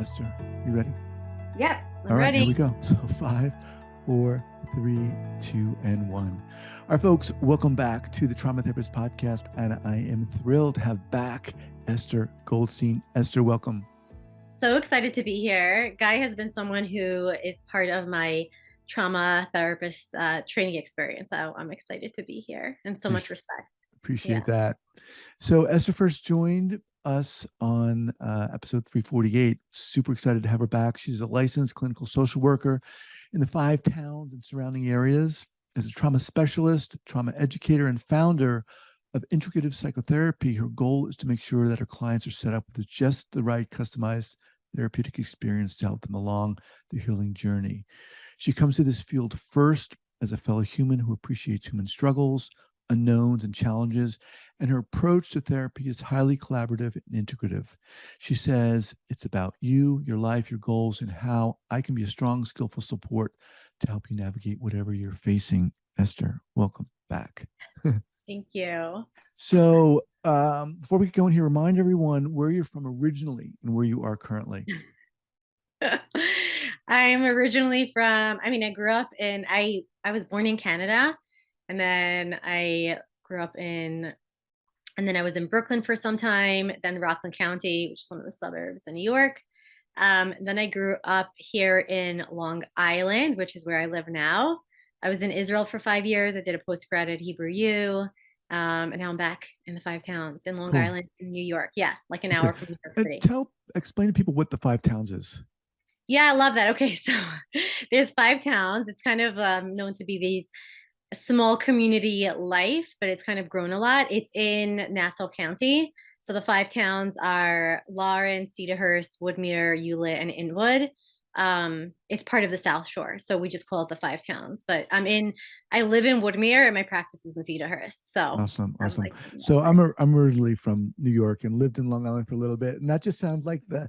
Esther, you ready? Yep, I'm All right, ready. here we go. So 5, 4, 3, 2, and 1. All right, folks, welcome back to the Trauma Therapist Podcast. And I am thrilled to have back Esther Goldstein. Esther, welcome. So excited to be here. Guy has been someone who is part of my trauma therapist training experience. So I'm excited to be here and so much respect. Appreciate that. So Esther first joined us on episode 348. Super excited to have her back. She's a licensed clinical social worker in the 5 towns and surrounding areas. As a trauma specialist, trauma educator, and founder of Integrative Psychotherapy, her goal is to make sure that her clients are set up with just the right customized therapeutic experience to help them along their healing journey. She comes to this field first as a fellow human who appreciates human struggles, unknowns, and challenges, and her approach to therapy is highly collaborative and integrative. She says, it's about you, your life, your goals, and how I can be a strong, skillful support to help you navigate whatever you're facing. Esther, welcome back. Thank you. So before we go in here, remind everyone where you're from originally and where you are currently. I'm originally from, I grew up in, I was born in Canada, and then I grew up in, and then I was in Brooklyn for some time, then Rockland County, which is one of the suburbs in New York. Then I grew up here in Long Island, which is where I live now. I was in Israel for 5 years. I did a postgrad at Hebrew U. And now I'm back in the 5 towns in Long Island, in New York. Yeah, like an hour from New York City. Explain to people what the 5 towns is. Yeah, I love that. Okay, so there's 5 towns. It's kind of known to be these small community life, but it's kind of grown a lot. It's in Nassau County. So the 5 towns are Lawrence, Cedarhurst, Woodmere, Hewlett, and Inwood. It's part of the South Shore, so we just call it the 5 towns. But I live in Woodmere, and my practice is in Cedarhurst. So awesome. Like, so I'm originally from New York and lived in Long Island for a little bit, and that just sounds like the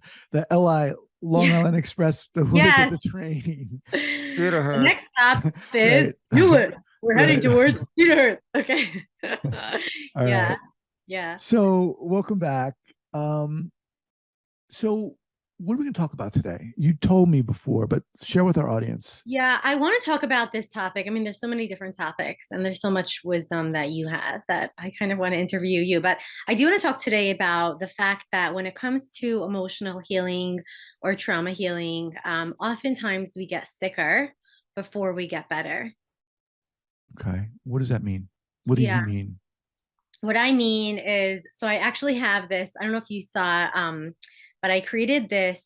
LI Long Island Express, the one that's at the train. The next stop is Hewlett. We're heading towards Cedarhurst. Okay. Right. Yeah. So welcome back. So what are we going to talk about today? You told me before, but share with our audience. Yeah, I want to talk about this topic. There's so many different topics and there's so much wisdom that you have that I kind of want to interview you. But I do want to talk today about the fact that when it comes to emotional healing or trauma healing, oftentimes we get sicker before we get better. Okay. What does that mean? What do you mean? What I mean is, so I actually have this, I don't know if you saw, but I created this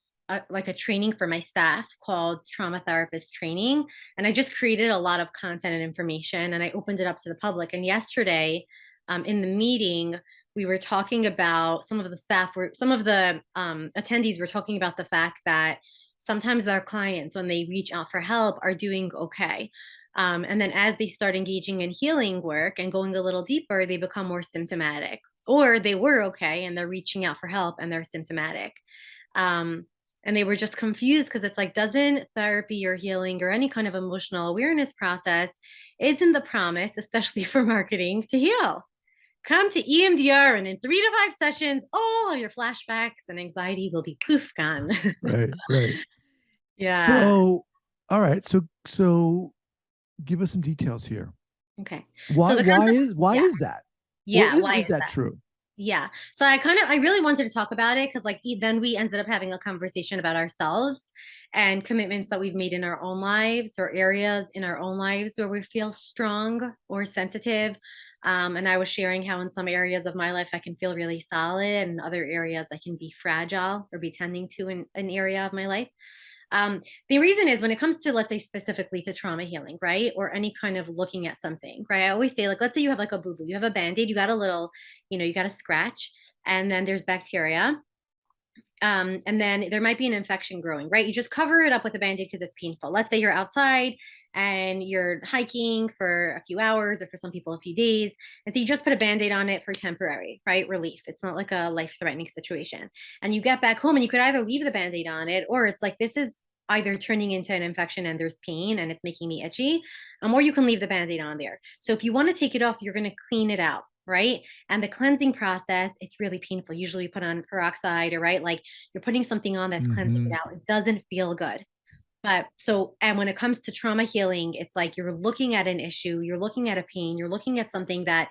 like a training for my staff called Trauma Therapist Training. And I just created a lot of content and information and I opened it up to the public. And yesterday in the meeting, we were talking about some of the attendees were talking about the fact that sometimes their clients, when they reach out for help, are doing okay. And then as they start engaging in healing work and going a little deeper, they become more symptomatic, or they were okay and they're reaching out for help and they're symptomatic. And they were just confused because it's like, doesn't therapy or healing or any kind of emotional awareness process isn't the promise, especially for marketing, to heal? Come to EMDR and in 3 to 5 sessions, all of your flashbacks and anxiety will be poof gone. Right. Yeah. So, all right. So give us some details here. Okay. Why is that? Yeah. Is that true? Yeah. So I really wanted to talk about it because then we ended up having a conversation about ourselves and commitments that we've made in our own lives or areas in our own lives where we feel strong or sensitive. And I was sharing how in some areas of my life I can feel really solid and in other areas I can be fragile or be tending to an area of my life. The reason is when it comes to, let's say, specifically to trauma healing, right? Or any kind of looking at something, right? I always say, like, let's say you have like a boo-boo, you have a Band-Aid, you got a little, you got a scratch, and then there's bacteria. And then there might be an infection growing, right? You just cover it up with a Band-Aid because it's painful. Let's say you're outside and you're hiking for a few hours or for some people a few days. And so you just put a Band-Aid on it for temporary, right? Relief. It's not like a life-threatening situation. And you get back home and you could either leave the Band-Aid on it, or it's like, this is either turning into an infection and there's pain and it's making me itchy, or you can leave the Band-Aid on there. So if you want to take it off, you're going to clean it out, right? And the cleansing process, it's really painful. Usually you put on peroxide, or right, like you're putting something on that's cleansing Hmm. it out. It doesn't feel good. But so, and when it comes to trauma healing, it's like you're looking at an issue, you're looking at a pain, you're looking at something that,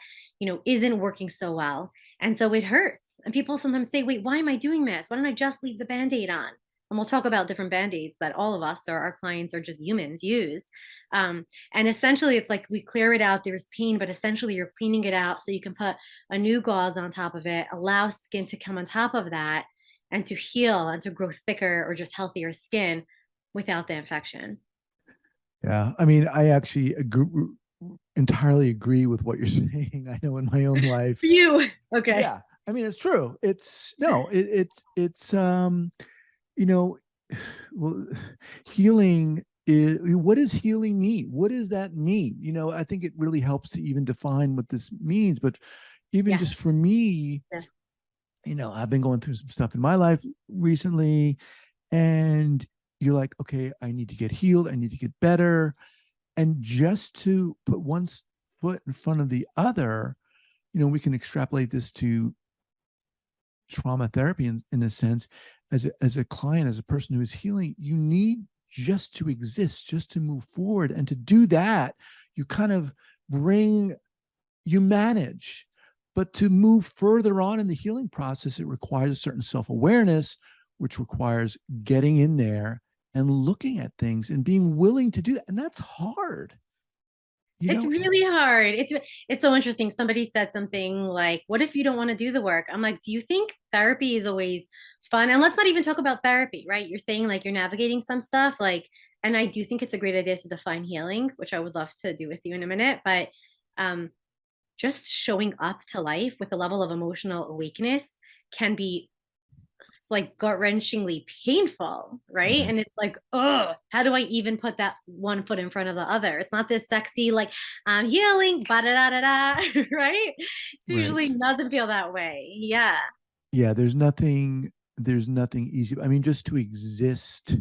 isn't working so well. And so it hurts. And people sometimes say, wait, why am I doing this? Why don't I just leave the band aid on? And we'll talk about different band aids that all of us or our clients or just humans use. And essentially, it's like we clear it out, there's pain, but essentially, you're cleaning it out so you can put a new gauze on top of it, allow skin to come on top of that and to heal and to grow thicker or just healthier skin without the infection. Yeah. I mean, I actually entirely agree with what you're saying. I know in my own life. For you. Okay. Yeah. I mean, it's true. It's no, you know, well, healing is, what does healing mean? What does that mean? I think it really helps to even define what this means. But even Yeah. just for me, Yeah. I've been going through some stuff in my life recently, and you're like, okay, I need to get healed. I need to get better. And just to put one foot in front of the other, we can extrapolate this to trauma therapy in a sense. As a client, as a person who is healing, you need just to exist, just to move forward. And to do that, you kind of bring, you manage. But to move further on in the healing process, it requires a certain self-awareness, which requires getting in there and looking at things and being willing to do that. And that's hard, you It's know? really hard. It's so interesting. Somebody said something like, "What if you don't want to do the work?" I'm like, "Do you think therapy is always fun?" And let's not even talk about therapy, right? You're saying like you're navigating some stuff, like, and I do think it's a great idea to define healing, which I would love to do with you in a minute. But um, just showing up to life with a level of emotional awakeness can be like gut wrenchingly painful, right? Right. And it's like, oh, how do I even put that one foot in front of the other? It's not this sexy, like, I'm healing, ba da da da da, right? It's usually Right. doesn't feel that way. Yeah. Yeah, there's nothing easy. I mean, just to exist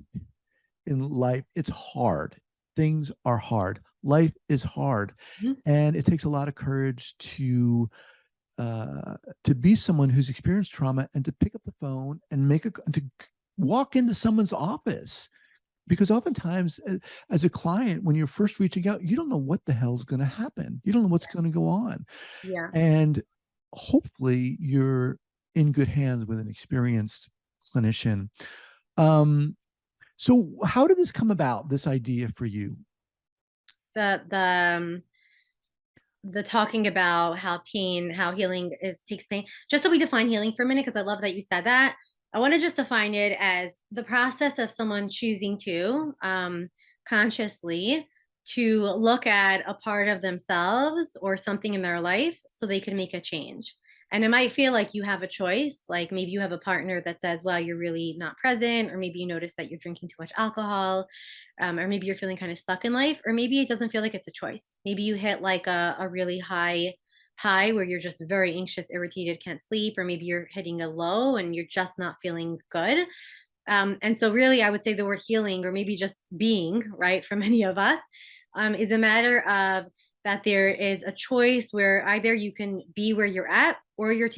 in life, it's hard. Things are hard. Life is hard. Mhm. And it takes a lot of courage uh, to be someone who's experienced trauma and to pick up the phone and to walk into someone's office. Because oftentimes, as a client, when you're first reaching out, you don't know what the hell's going to happen. You don't know what's going to go on. Yeah. And hopefully, you're in good hands with an experienced clinician. Um, so, how did this come about, this idea for you? The talking about how healing is takes pain. Just so we define healing for a minute, because I love that you said that. I want to just define it as the process of someone choosing to consciously to look at a part of themselves or something in their life so they can make a change. And it might feel like you have a choice, like maybe you have a partner that says, well, you're really not present, or maybe you notice that you're drinking too much alcohol, or maybe you're feeling kind of stuck in life, or maybe it doesn't feel like it's a choice. Maybe you hit like a really high where you're just very anxious, irritated, can't sleep, or maybe you're hitting a low and you're just not feeling good. And so, really, I would say the word healing, or maybe just being, right, for many of us, is a matter of that there is a choice where either you can be where you're at, or you're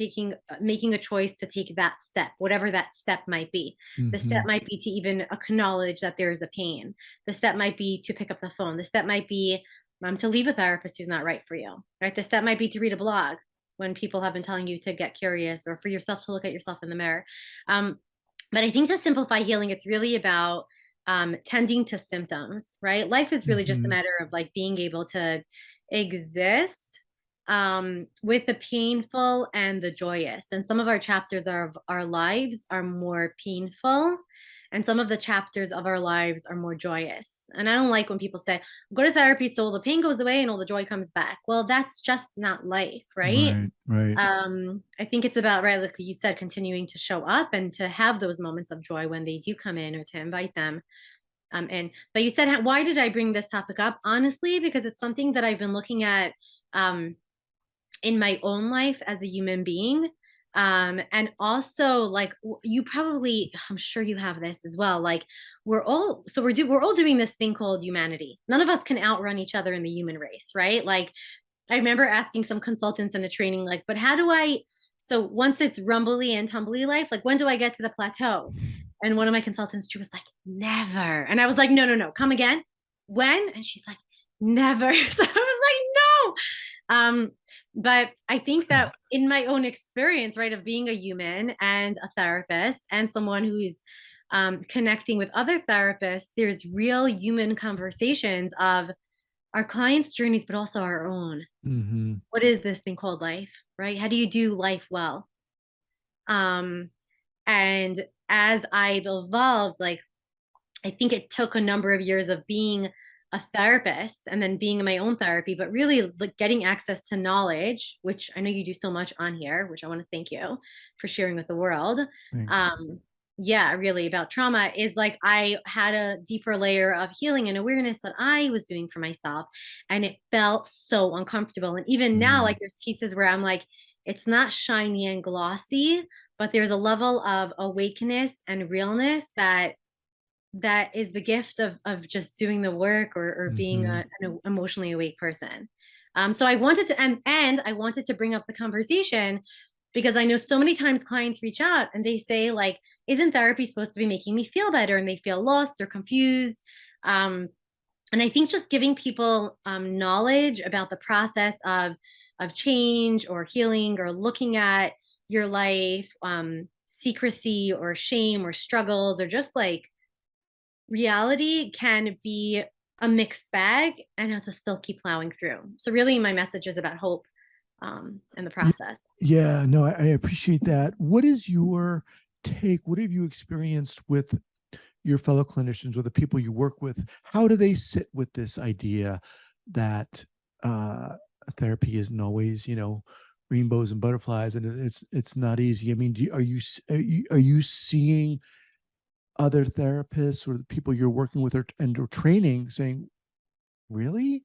making a choice to take that step, whatever that step might be. The step Hmm. might be to even acknowledge that there is a pain. The step might be to pick up the phone. The step might be to leave a therapist who's not right for you, right? The step might be to read a blog when people have been telling you to get curious, or for yourself to look at yourself in the mirror. Um, but I think to simplify healing, it's really about tending to symptoms, right? Life is really just a Hmm. matter of like being able to exist with the painful and the joyous. And some of our chapters of our lives are more painful, and some of the chapters of our lives are more joyous. And I don't like when people say, go to therapy so all the pain goes away and all the joy comes back. Well, that's just not life, right? Right, right. I think it's about, right, like you said, continuing to show up and to have those moments of joy when they do come in, or to invite them in. But you said, why did I bring this topic up? Honestly, because it's something that I've been looking at um, in my own life as a human being. And also, like, you probably, I'm sure you have this as well. Like, we're all doing this thing called humanity. None of us can outrun each other in the human race, right? Like, I remember asking some consultants in a training, like, but how do I, so once it's rumbly and tumbly life, like, when do I get to the plateau? And one of my consultants, she was like, never. And I was like, no, no, no, come again. When? And she's like, never. So I was like, no. But I think that in my own experience, right, of being a human and a therapist and someone who's connecting with other therapists, there's real human conversations of our clients' journeys, but also our own. Mm-hmm. What is this thing called life, right? How do you do life well? Um, and as I've evolved, like I think it took a number of years of being a therapist and then being in my own therapy, but really like getting access to knowledge, which I know you do so much on here, which I want to thank you for sharing with the world. Thanks. Um, yeah, really about trauma is like I had a deeper layer of healing and awareness that I was doing for myself. And it felt so uncomfortable. And even now, Mm-hmm. like there's pieces where I'm like, it's not shiny and glossy, but there's a level of awakeness and realness that is the gift of just doing the work or being Mm-hmm. an emotionally awake person. So I wanted to and I wanted to bring up the conversation because I know so many times clients reach out and they say like, isn't therapy supposed to be making me feel better? And they feel lost or confused. Um, and I think just giving people knowledge about the process of change or healing or looking at your life, secrecy or shame or struggles or just like reality can be a mixed bag and have to still keep plowing through. So really my message is about hope in the Y- process. Yeah, no, I appreciate that. What is your take? What have you experienced with your fellow clinicians or the people you work with? How do they sit with this idea that therapy isn't always, rainbows and butterflies, and it's not easy? I mean, are you seeing other therapists or the people you're working with or training saying, really,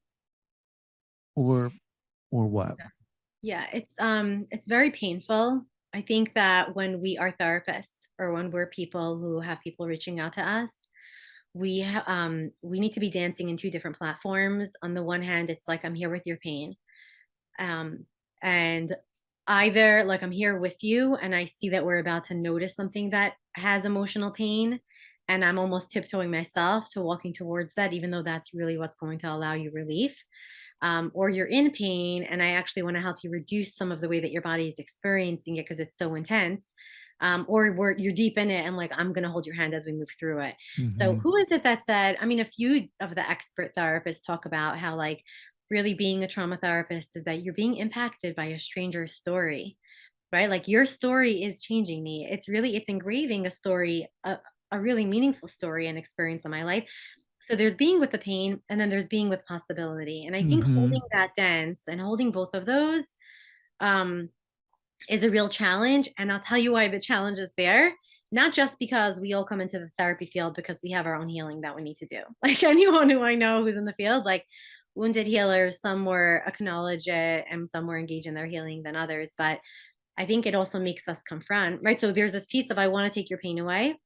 or what? Yeah, it's very painful. I think that when we are therapists or when we're people who have people reaching out to us, we need to be dancing in two different platforms. On the one hand, it's like I'm here with your pain. Um, and either like I'm here with you and I see that we're about to notice something that has emotional pain, and I'm almost tiptoeing myself to walking towards that, even though that's really what's going to allow you relief. Or you're in pain and I actually want to help you reduce some of the way that your body is experiencing it because it's so intense. You're deep in it and like I'm going to hold your hand as we move through it. So Mm-hmm. who is it that said, I mean, a few of the expert therapists talk about how like really being a trauma therapist is that you're being impacted by a stranger's story, right? Like your story is changing me. It's engraving a story, a really meaningful story and experience in my life. So there's being with the pain and then there's being with possibility. And I think Mm-hmm. holding that dance and holding both of those um, is a real challenge. And I'll tell you why the challenge is there. Not just because we all come into the therapy field because we have our own healing that we need to do. Like anyone who I know who's in the field, like wounded healers, some more acknowledge it and some more engage in their healing than others. But I think it also makes us confront, right? So there's this piece of I want to take your pain away,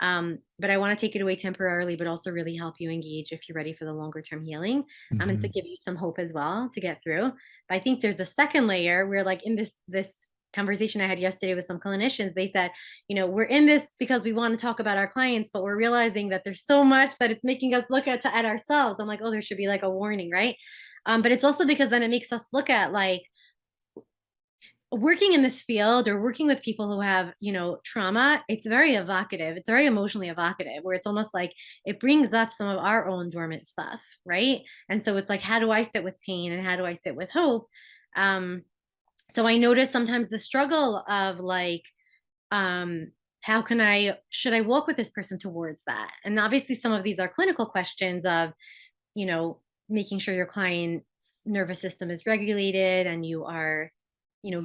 but I want to take it away temporarily, but also really help you engage if you're ready for the longer term healing. And to Mm-hmm. give you some hope as well to get through. But I think there's the second layer where like in this conversation I had yesterday with some clinicians, they said, we're in this because we want to talk about our clients, but we're realizing that there's so much that it's making us look at ourselves. I'm like, oh, there should be like a warning, right? But it's also because then it makes us look at like working in this field or working with people who have trauma. It's very evocative, it's very emotionally evocative, where it's almost like it brings up some of our own dormant stuff, right? And so it's like, how do I sit with pain and how do I sit with hope? So I notice sometimes the struggle of like, um how can I should I walk with this person towards that? And obviously some of these are clinical questions of you know, making sure your client's nervous system is regulated and you are,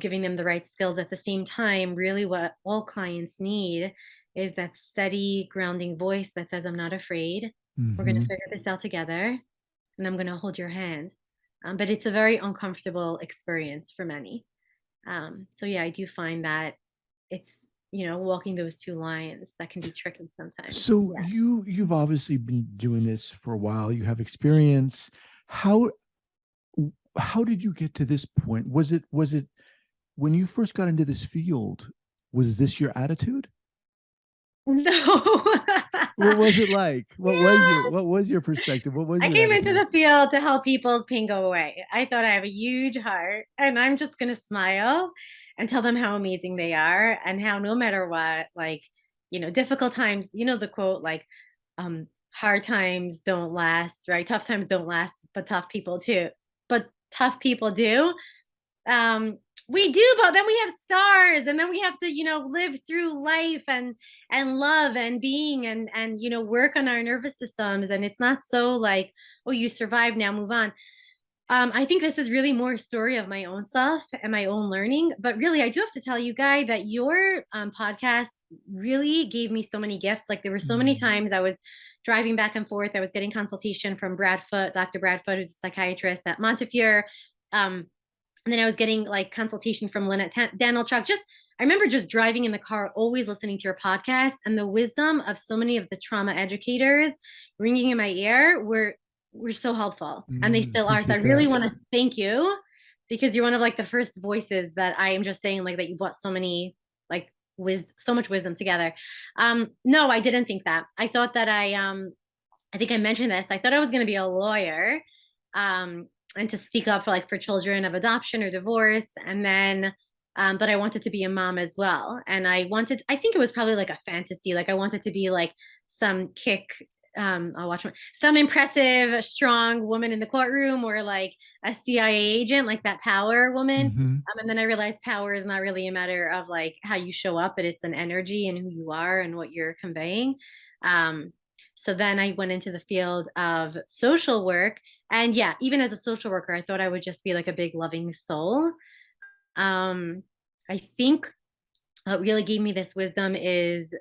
giving them the right skills at the same time. Really, what all clients need is that steady, grounding voice that says, I'm not afraid. We're going to Mm-hmm. figure this out together and I'm going to hold your hand. But it's a very uncomfortable experience for many. So, yeah, I do find that it's, walking those two lines that can be tricky sometimes. So Yeah. you've obviously been doing this for a while. You have experience. How how did you get to this point? Was it when you first got into this field, was this your attitude? No. What was it like? Yeah. What was your perspective? What was I your came into attitude? the field to help people's pain go away. I thought I have a huge heart and I'm just going to smile and tell them how amazing they are and how no matter what, like, difficult times, the quote, like, hard times don't last, right? Tough times don't last, but tough people too. But tough people do. um we do, but then we have stars and then we have to live through life and love and being and work on our nervous systems, and it's not so like, oh, you survived, now move on. I think this is really more a story of my own self and my own learning. But really, I do have to tell you, Guy, that your podcast really gave me so many gifts. Like, there were so many Mm, times I was driving back and forth. I was getting consultation from Dr. Bradfoot, who's a psychiatrist at Montefiore. And then I was getting like consultation from Lynette Danilchuk. I remember just driving in the car, always listening to your podcast, and the wisdom of so many of the trauma educators ringing in my ear were so helpful, and they still are. So I appreciate really that. want to thank you because you're one of like the first voices that I am just saying like that you brought so many like so much wisdom together. No, I didn't think that. I thought that I think I mentioned this. I thought I was going to be a lawyer, and to speak up for like for children of adoption or divorce, and then, but I wanted to be a mom as well. And I think it was probably like a fantasy. Like I wanted to be like some I'll watch some impressive, strong woman in the courtroom, or like a CIA agent, like that power woman. Hmm. And then I realized power is not really a matter of like how you show up, but it's an energy and who you are and what you're conveying. Um, so then I went into the field of social work. And yeah, even as a social worker, I thought I would just be like a big loving soul. Um, I think what really gave me this wisdom is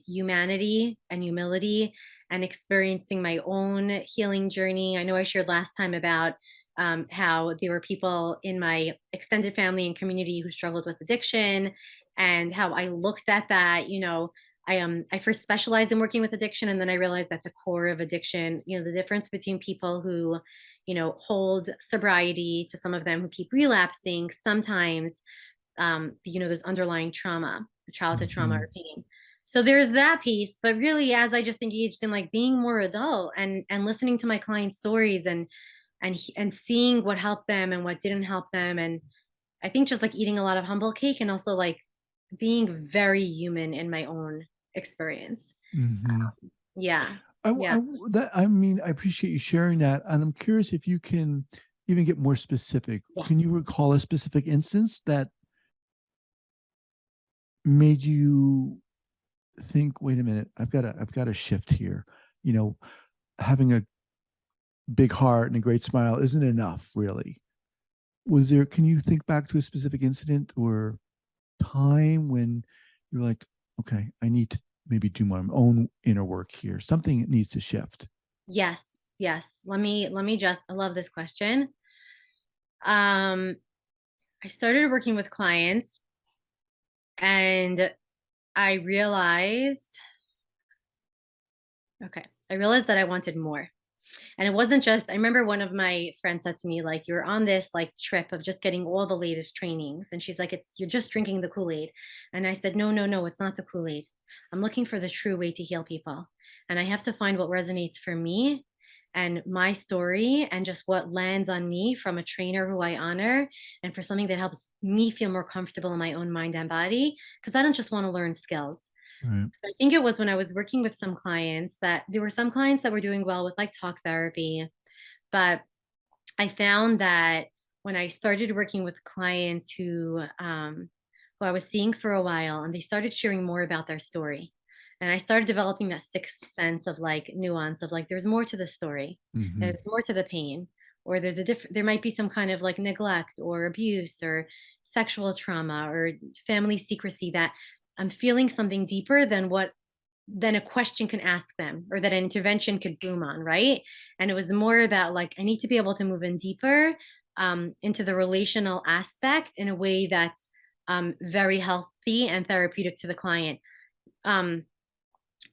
humanity and humility and experiencing my own healing journey. I know I shared last time about how there were people in my extended family and community who struggled with addiction, and how I looked at that. I first specialized in working with addiction, and then I realized that the core of addiction, the difference between people who, hold sobriety to some of them who keep relapsing sometimes, there's underlying trauma, childhood trauma Hmm. or pain. So there's that piece. But really, as I just engaged in like being more adult and listening to my clients' stories and seeing what helped them and what didn't help them, and I think just like eating a lot of humble cake and also like being very human in my own experience. Hmm. Yeah. Yeah. I mean, I appreciate you sharing that, and I'm curious if you can even get more specific. Yeah. Can you recall a specific instance that made you think, wait a minute, I've got to shift here. You know, having a big heart and a great smile isn't enough, really. Was there, can you think back to a specific incident or time when you're like, okay, I need to maybe do my own inner work here. Something needs to shift. Yes. Yes. Let me just, I love this question. Um, I started working with clients and I realized, okay, I realized that I wanted more. And it wasn't just, I remember one of my friends said to me, like, you're on this like trip of just getting all the latest trainings. And she's like, you're just drinking the Kool-Aid. And I said, no, no, no, it's not the Kool-Aid. I'm looking for the true way to heal people. And I have to find what resonates for me and my story and just what lands on me from a trainer who I honor, and for something that helps me feel more comfortable in my own mind and body. Because I don't just want to learn skills. Right. So I think it was when I was working with some clients that there were some clients that were doing well with like talk therapy, but I found that when I started working with clients who I was seeing for a while, and they started sharing more about their story, and I started developing that sixth sense of like nuance of like there's more to the story, Mm-hmm. there's more to the pain, or there might be some kind of like neglect or abuse or sexual trauma or family secrecy that I'm feeling something deeper than what than a question can ask them or that an intervention could boom on, right? And it was more about like, I need to be able to move in deeper into the relational aspect in a way that's very healthy and therapeutic to the client. Um,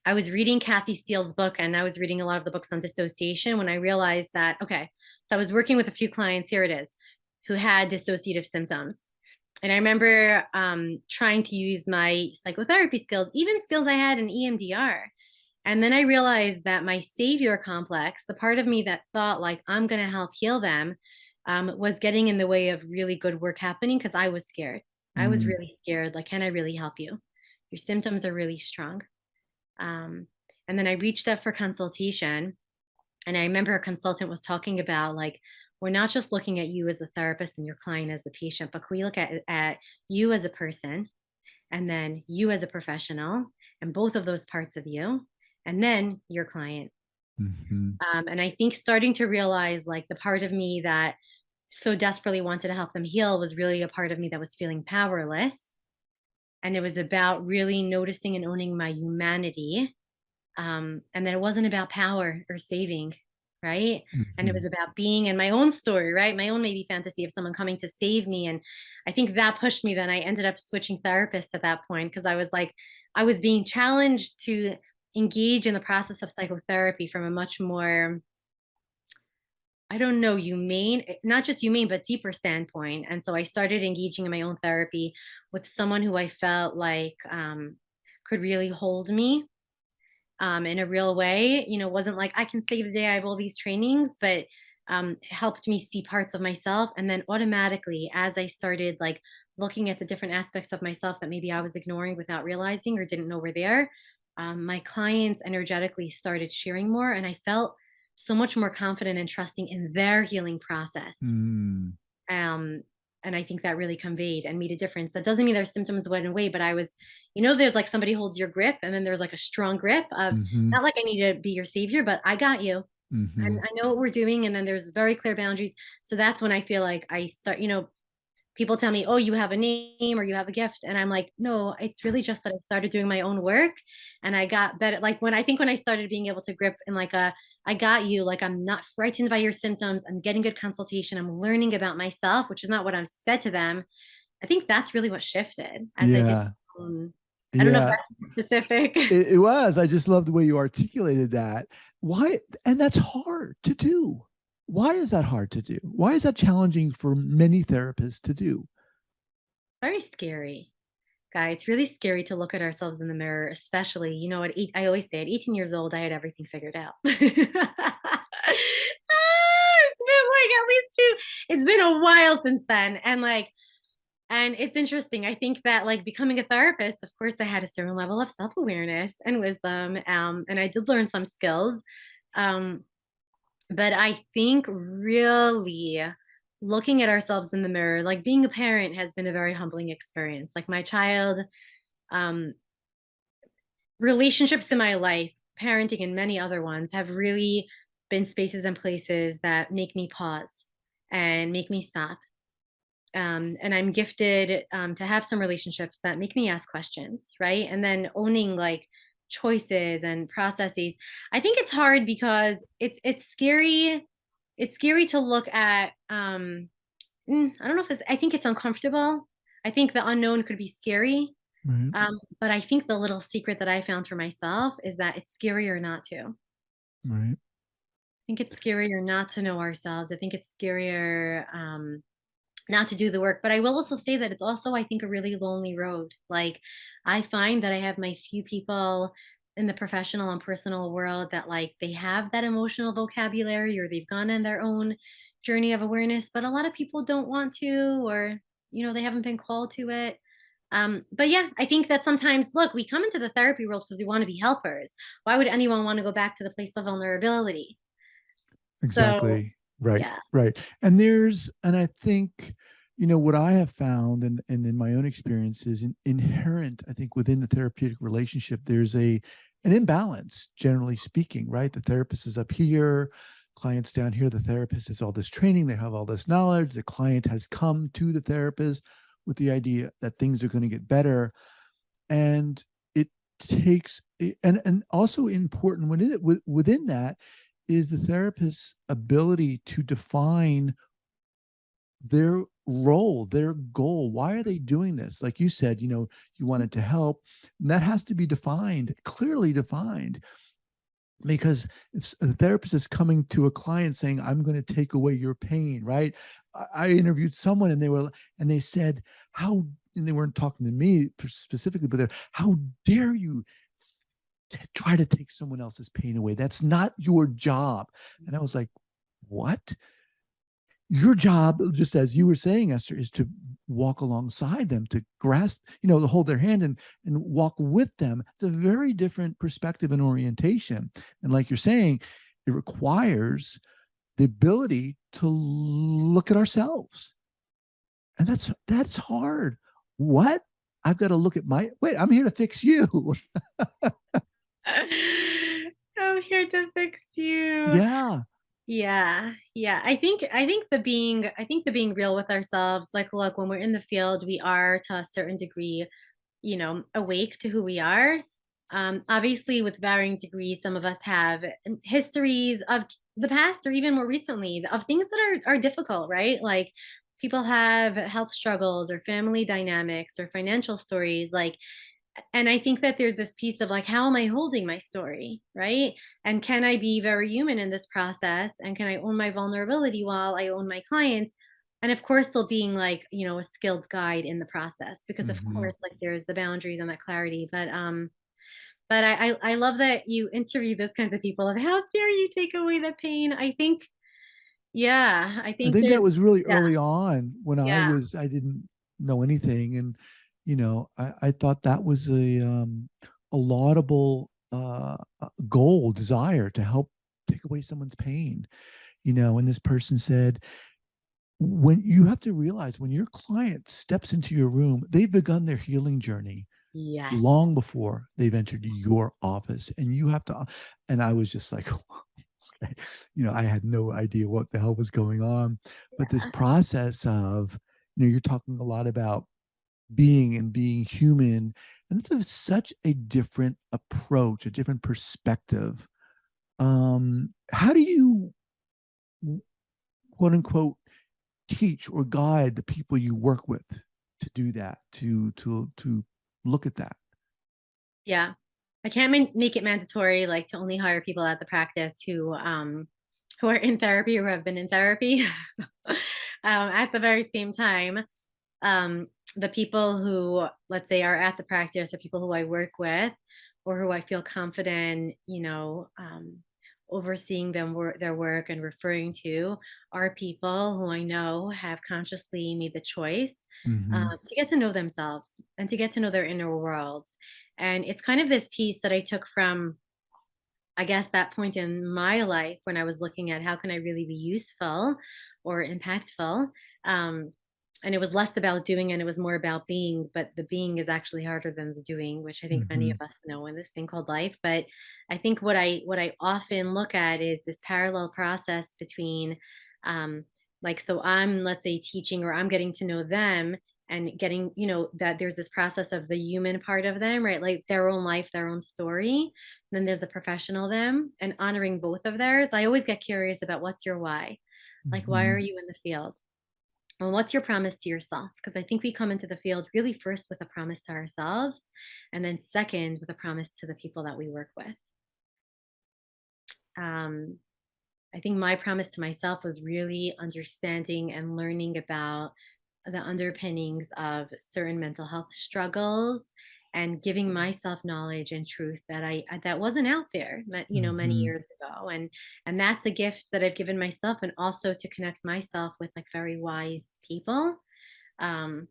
I was reading Kathy Steele's book, and I was reading a lot of the books on dissociation when I realized that, okay, so I was working with a few clients, here it is, who had dissociative symptoms. And I remember trying to use my psychotherapy skills, even skills I had in EMDR. And then I realized that my savior complex, the part of me that thought like I'm going to help heal them, was getting in the way of really good work happening because I was scared. I was Mm, really scared. Like, can I really help you? Your symptoms are really strong. Um, and then I reached out for consultation. And I remember a consultant was talking about like, we're not just looking at you as a therapist and your client as the patient, but can we look at you as a person and then you as a professional and both of those parts of you and then your client. mhm, And I think starting to realize like the part of me that so desperately wanted to help them heal was really a part of me that was feeling powerless. And it was about really noticing and owning my humanity, and then it wasn't about power or saving, right? And it was mhm. about being in my own story, right? My own maybe fantasy of someone coming to save me. And I think that pushed me. Then I ended up switching therapists at that point because I was like, I was being challenged to engage in the process of psychotherapy from a much more, I don't know, humane, not just humane, but deeper standpoint. And so I started engaging in my own therapy with someone who I felt like could really hold me in a real way. Wasn't like I can save the day. I have all these trainings, but helped me see parts of myself. And then automatically, as I started like looking at the different aspects of myself that maybe I was ignoring without realizing or didn't know were there, my clients energetically started sharing more. And I felt so much more confident and trusting in their healing process. Mm, Um, and I think that really conveyed and made a difference. That doesn't mean their symptoms went away, but I was, there's like somebody holds your grip, and then there's like a strong grip of mhm, not like I need to be your savior, but I got you. And mhm. I know what we're doing. And then there's very clear boundaries. So that's when I feel like I start, people tell me, "Oh, you have a name or you have a gift." And I'm like, "No, it's really just that I started doing my own work and I got better." Like when I started being able to grip in like I got you, like I'm not frightened by your symptoms. I'm getting good consultation. I'm learning about myself, which is not what I've said to them. I think that's really what shifted as I did. Yeah, um, I don't know if yeah. that's specific. It was. I just love the way you articulated that. Why? And that's hard to do. Why is that hard to do? Why is that challenging for many therapists to do? Very scary. Guy, it's really scary to look at ourselves in the mirror, especially, I always say at 18 years old, I had everything figured out. It's been like at least it's been a while since then. And it's interesting. I think that like becoming a therapist, of course, I had a certain level of self-awareness and wisdom. And I did learn some skills. Um, but I think really looking at ourselves in the mirror, like being a parent has been a very humbling experience. Like my child, um, relationships in my life, parenting and many other ones have really been spaces and places that make me pause and make me stop. And I'm gifted to have some relationships that make me ask questions, right? And then owning like choices and processes. I think it's hard because it's scary. It's scary to look at. I don't know if it's. I think it's uncomfortable. I think the unknown could be scary. Right, But I think the little secret that I found for myself is that it's scarier not to. I right. think it's scarier not to know ourselves. I think it's scarier not to do the work. But I will also say that it's also, I think, a really lonely road. Like, I find that I have my few people in the professional and personal world that, like, they have that emotional vocabulary or they've gone on their own journey of awareness, but a lot of people don't want to, or, they haven't been called to it. But yeah, I think that sometimes, look, we come into the therapy world because we want to be helpers. Why would anyone want to go back to the place of vulnerability? So, Exactly. Right. yeah. Right. And I think, what I have found and in my own experience is inherent, I think, within the therapeutic relationship, there's an imbalance, generally speaking, right? The therapist is up here, clients down here, the therapist has all this training, they have all this knowledge, the client has come to the therapist with the idea that things are going to get better. And it takes and also important within that is the therapist's ability to define their role, their goal. Why are they doing this? Like you said, you wanted to help, and that has to be defined, clearly defined. Because if a therapist is coming to a client saying, I'm going to take away your pain, right? I interviewed someone and they said, how, and they weren't talking to me specifically, but how dare you try to take someone else's pain away? That's not your job. And I was like, what? Your job, just as you were saying, Esther, is to walk alongside them, to grasp, to hold their hand and walk with them. It's a very different perspective and orientation. And like you're saying, it requires the ability to look at ourselves. And that's hard. What? I've got to look at wait, I'm here to fix you. I'm here to fix you. Yeah. Yeah, yeah. I think the being real with ourselves, like, look, when we're in the field, we are to a certain degree, awake to who we are. Obviously, with varying degrees, some of us have histories of the past or even more recently of things that are difficult, right? Like people have health struggles or family dynamics or financial stories. Like, and I think that there's this piece of like, how am I holding my story, right? And can I be very human in this process? And can I own my vulnerability while I own my clients? And of course, still being like, a skilled guide in the process, because of Mm-hmm. course, like there's the boundaries and that clarity. But I love that you interview those kinds of people of how dare you take away the pain. I think, yeah, I I think think that there's, was really yeah, early on when yeah, I didn't know anything. And, I thought that was a laudable goal, desire to help take away someone's pain, and this person said, when you have to realize when your client steps into your room, they've begun their healing journey yes, long before they've entered your office. And you have to, and I was just like, okay, I had no idea what the hell was going on. But this yeah, process of, you're talking a lot about being human, and it's such a different approach, a different perspective. How do you, quote unquote, teach or guide the people you work with to do that, to look at that? yeah. I can't make it mandatory, like to only hire people at the practice who are in therapy or have been in therapy. At the very same time, um, the people who, let's say, are at the practice or people who I work with or who I feel confident, overseeing their work and referring to are people who I know have consciously made the choice Mm-hmm. to get to know themselves and to get to know their inner worlds. And it's kind of this piece that I took from, I guess, that point in my life when I was looking at how can I really be useful or impactful. Um, and it was less about doing and it was more about being, but the being is actually harder than the doing, which I think many Mm-hmm. of us know in this thing called life. But I think what I often look at is this parallel process between um like, so I'm, let's say, teaching or I'm getting to know them and getting, that there's this process of the human part of them, right? Like their own life, their own story, then there's the professional them, and honoring both of theirs. I always get curious about what's your why? Like, why Mm-hmm. are you in the field? And what's your promise to yourself? Because I think we come into the field really first with a promise to ourselves, and then second with a promise to the people that we work with. Um, I think my promise to myself was really understanding and learning about the underpinnings of certain mental health struggles and giving myself knowledge and truth that that wasn't out there, many Mm-hmm. years ago. And that's a gift that I've given myself, and also to connect myself with like very wise people, um,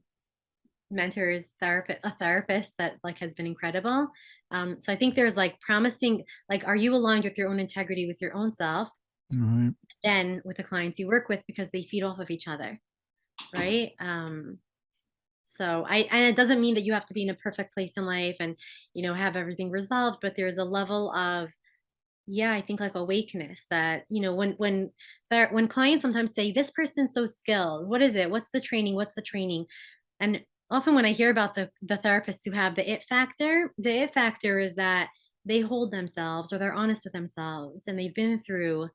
mentors, a therapist that like has been incredible. So I think there's like promising, like, are you aligned with your own integrity with your own self? All right. Then with the clients you work with, because they feed off of each other, right? So and it doesn't mean that you have to be in a perfect place in life and, have everything resolved, but there's a level of, yeah, I think like awakeness that, when clients sometimes say, this person's so skilled, what is it? What's the training? What's the training? And often when I hear about the therapists who have the it factor is that they hold themselves or they're honest with themselves and they've been through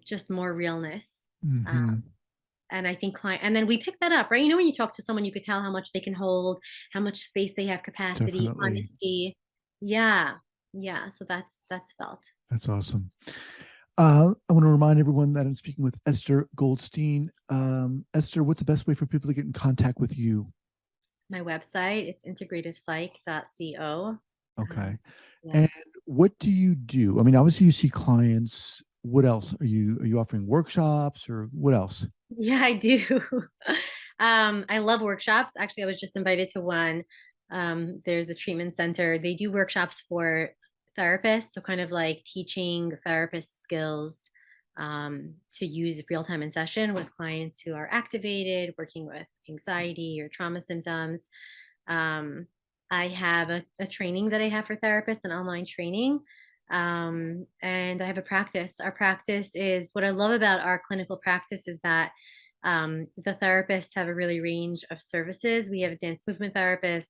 just more realness. Mm-hmm. Um, And I think client, and then we pick that up, right? You know, when you talk to someone, you could tell how much they can hold, how much space they have, capacity, Definitely. honesty. Yeah. Yeah. So that's felt. That's awesome. I want to remind everyone that I'm speaking with Esther Goldstein. Esther, what's the best way for people to get in contact with you? My website, it's integrativepsych.co. Okay. Yeah. And what do you do? I mean, obviously you see clients. What else? Are you offering workshops or what else? Yeah, I do. I love workshops. Actually, I was just invited to one. There's a treatment center. They do workshops for therapists, so kind of like teaching therapist skills to use real time in session with clients who are activated, working with anxiety or trauma symptoms. Um, I have a training that I have for therapists, an online training. And I have a practice. Our practice is what I love about our clinical practice is that the therapists have a really range of services. We have a dance movement therapist,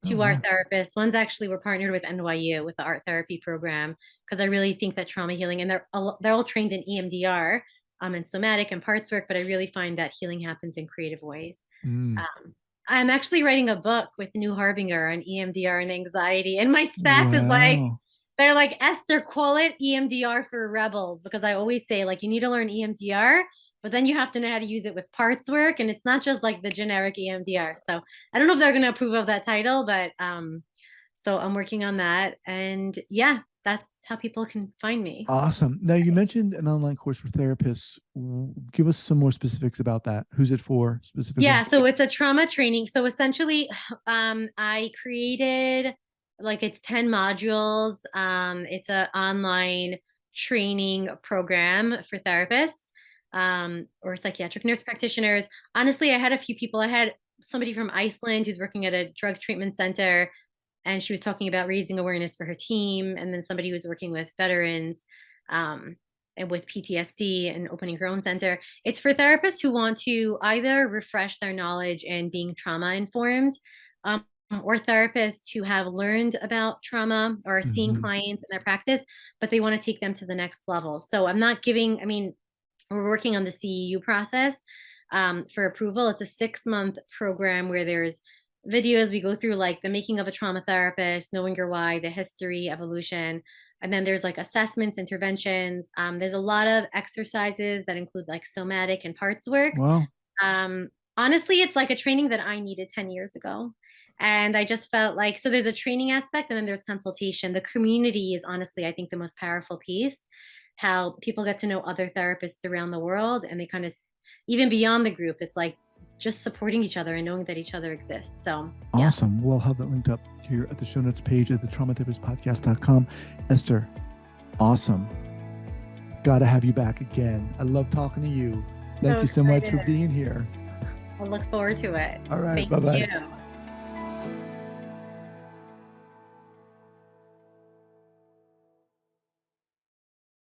Oh, two art wow. therapists. One's actually we're partnered with NYU with the art therapy program because I really think that trauma healing and they're all trained in EMDR and somatic and parts work, but I really find that healing happens in creative ways. Mm, Um, I'm actually writing a book with New Harbinger on EMDR and anxiety, and my staff is like, wow. they're like, Esther, call it EMDR for rebels, because I always say, like, you need to learn EMDR, but then you have to know how to use it with parts work, and it's not just like the generic EMDR. So I don't know if they're going to approve of that title, but so I'm working on that, and yeah, that's how people can find me. Awesome. Now you mentioned an online course for therapists. Give us some more specifics about that. Who's it for specifically? Yeah, so it's a trauma training. So essentially, I created like it's 10 modules. It's an online training program for therapists or psychiatric nurse practitioners. Honestly, I had a few people. I had somebody from Iceland who's working at a drug treatment center, and she was talking about raising awareness for her team. And then somebody who was working with veterans. Um, and with PTSD and opening her own center. It's for therapists who want to either refresh their knowledge in being trauma informed, um, or therapists who have learned about trauma or are seeing Hmm. clients in their practice, but they want to take them to the next level. So I'm not giving, I mean, we're working on the CEU process for approval. It's a 6-month program where there's videos. We go through like the making of a trauma therapist, knowing your why, the history, evolution. And then there's like assessments, interventions. There's a lot of exercises that include like somatic and parts work. Wow. Um, Honestly, it's like a training that I needed 10 years ago. And I just felt like, so there's a training aspect and then there's consultation. The community is honestly, I think, the most powerful piece. How people get to know other therapists around the world and they kind of, even beyond the group, it's like just supporting each other and knowing that each other exists. So, yeah. Awesome. We'll have that linked up here at the show notes page at the traumatherapistpodcast.com. Esther, awesome. Got to have you back again. I love talking to you. Thank So you so much for excited. being here. I look forward to it. All right. Thank Bye bye. you.